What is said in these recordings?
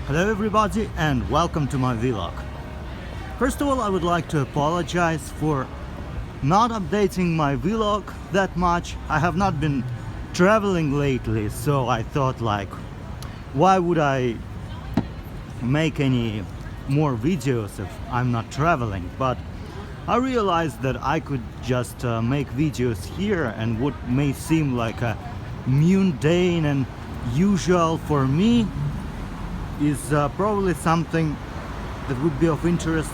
Hello everybody and welcome to my vlog. First of all, I would like to apologize for not updating my vlog that much. I have not been traveling lately, so I thought why would I make any more videos if I'm not traveling? But I realized that I could just make videos here, and what may seem like a mundane and usual for me is probably something that would be of interest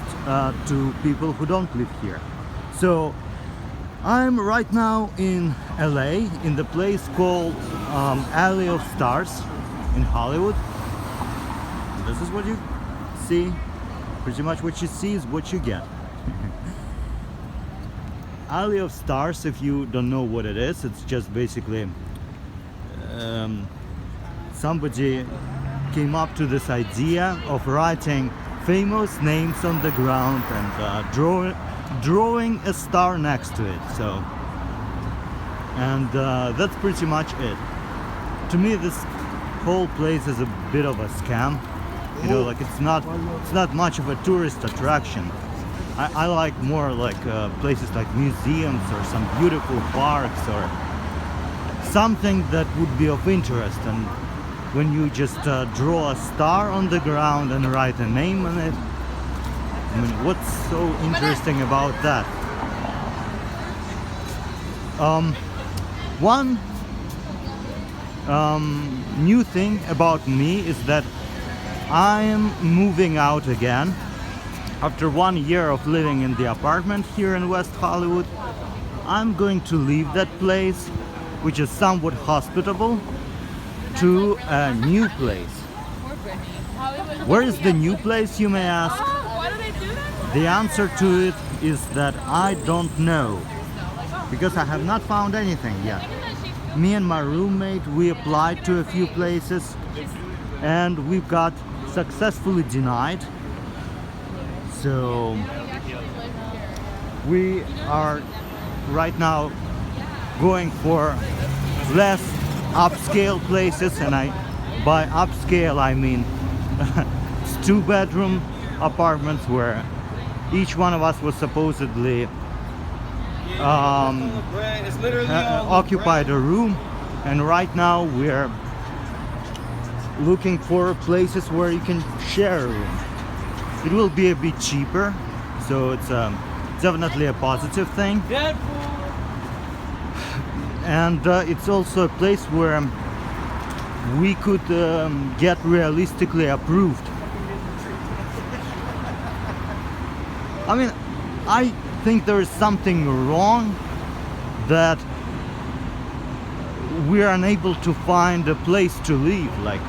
to people who don't live here. So I'm right now in LA, in the place called Alley of Stars in Hollywood. This is what you see. Pretty much what you see is what you get. Alley of Stars, if you don't know what it is, it's just basically somebody came up to this idea of writing famous names on the ground and drawing a star next to it. So, and that's pretty much it. To me, this whole place is a bit of a scam. You know, like it's not much of a tourist attraction. I like more like places like museums or some beautiful parks or something that would be of interest. And when you just draw a star on the ground and write a name on it, I mean, what's so interesting about that? One new thing about me is that I am moving out again. After 1 year of living in the apartment here in West Hollywood, I'm going to leave that place, which is somewhat hospitable, to a new place. Where is the new place, you may ask? The answer to it is that I don't know, because I have not found anything yet. Me and my roommate, we applied to a few places and we got successfully denied. So we are right now going for less upscale places, and by upscale I mean it's 2-bedroom apartments where each one of us was supposedly occupied a room, and right now we're looking for places where you can share a room. It will be a bit cheaper, so it's definitely a positive thing. And it's also a place where we could get realistically approved. I mean, I think there is something wrong that we are unable to find a place to live. Like,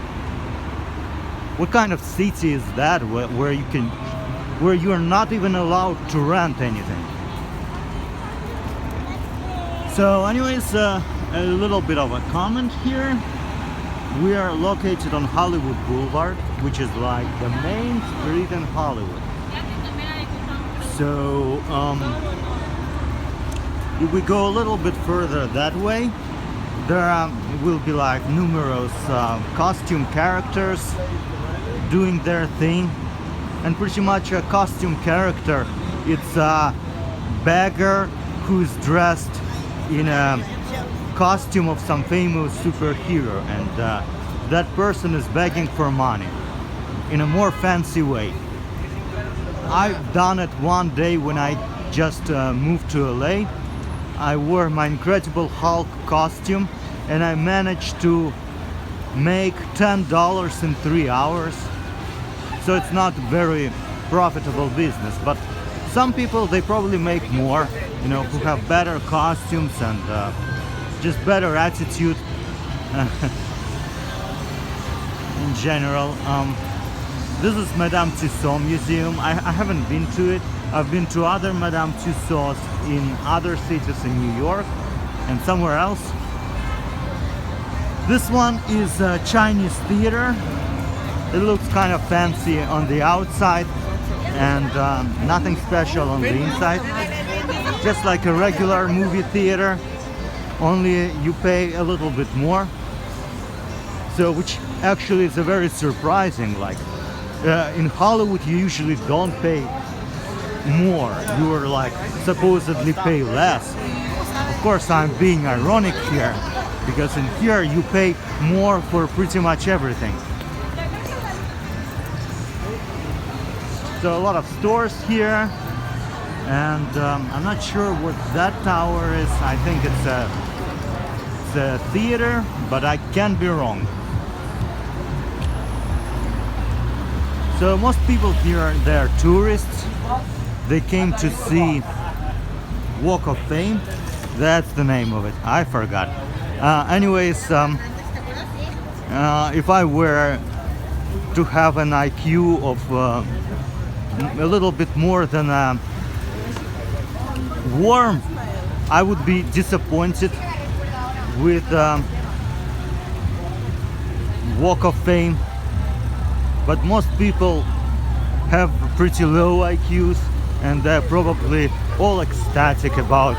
what kind of city is that where you are not even allowed to rent anything? So anyways, a little bit of a comment here. We are located on Hollywood Boulevard, which is like the main street in Hollywood. So if we go a little bit further that way, there will be like numerous costume characters doing their thing. And pretty much a costume character, it's a beggar who's dressed in a costume of some famous superhero, and that person is begging for money in a more fancy way. I've done it one day when I just moved to LA. I wore my Incredible Hulk costume and I managed to make $10 in 3 hours. So it's not very profitable business, but some people, they probably make more, you know, who have better costumes and just better attitude in general. This is Madame Tussauds Museum. I haven't been to it. I've been to other Madame Tussauds in other cities in New York and somewhere else. This one is a Chinese theater. It looks kind of fancy on the outside and nothing special on the inside. Just like a regular movie theater, only you pay a little bit more. So which actually is a very surprising, like in Hollywood you usually don't pay more, you're like supposedly pay less. Of course I'm being ironic here, because in here you pay more for pretty much everything. So a lot of stores here, and I'm not sure what that tower is. I think it's a theater, but I can be wrong. So most people here, they're tourists. They came to see Walk of Fame. That's the name of it. I forgot. Anyways, if I were to have an IQ of a little bit more than a worm, I would be disappointed with Walk of Fame. But most people have pretty low IQs, and they're probably all ecstatic about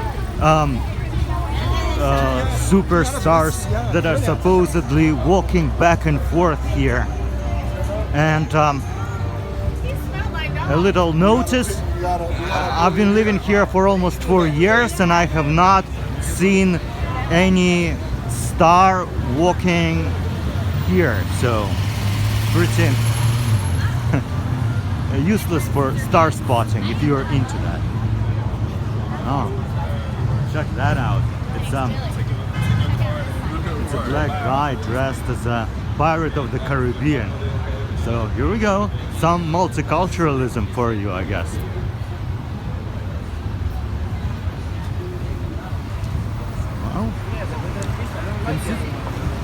superstars that are supposedly walking back and forth here. And a little notice, I've been living here for almost 4 years and I have not seen any star walking here, so pretty useless for star spotting if you're into that. Oh, check that out. It's a black guy dressed as a pirate of the Caribbean. So here we go, some multiculturalism for you, I guess. Well,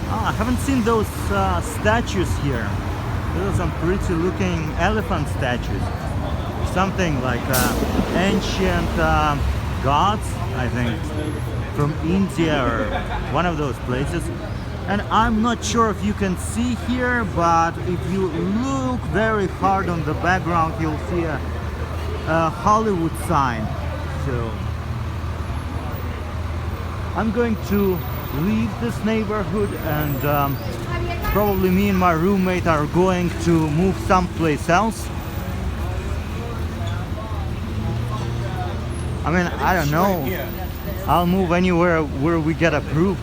I haven't seen those statues here. Those are some pretty looking elephant statues. Something like ancient gods, I think, from India or one of those places. And I'm not sure if you can see here, but if you look very hard on the background, you'll see a Hollywood sign. So I'm going to leave this neighborhood, and probably me and my roommate are going to move someplace else. I mean, I don't know. I'll move anywhere where we get approved.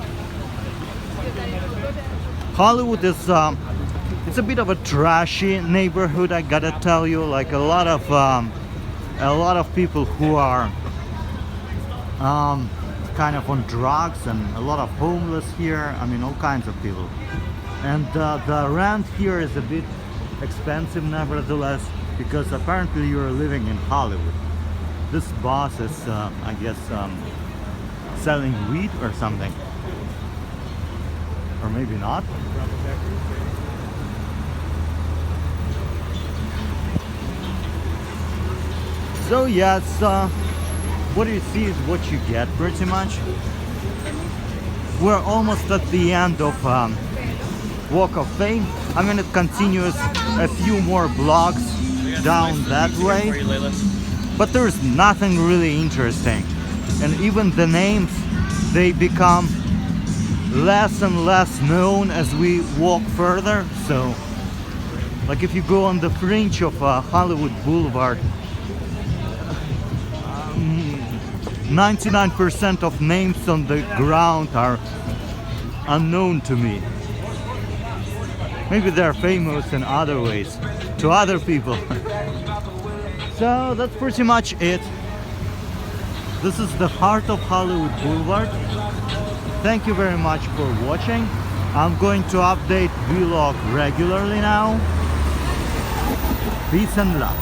Hollywood is it's a bit of a trashy neighborhood, I gotta tell you. Like a lot of people who are kind of on drugs, and a lot of homeless here. I mean, all kinds of people. And the rent here is a bit expensive nevertheless, because apparently you're living in Hollywood. This boss is I guess selling weed or something, or maybe not. So yes, what you see is what you get, pretty much. We're almost at the end of Walk of Fame. I'm gonna continue a few more blocks down that way, but there's nothing really interesting, and even the names, they become less and less known as we walk further. So like if you go on the fringe of Hollywood Boulevard, 99% of names on the ground are unknown to me. Maybe they're famous in other ways to other people. So that's pretty much it. This is the heart of Hollywood Boulevard. Thank you very much for watching. I'm going to update vlog regularly now. Peace and love.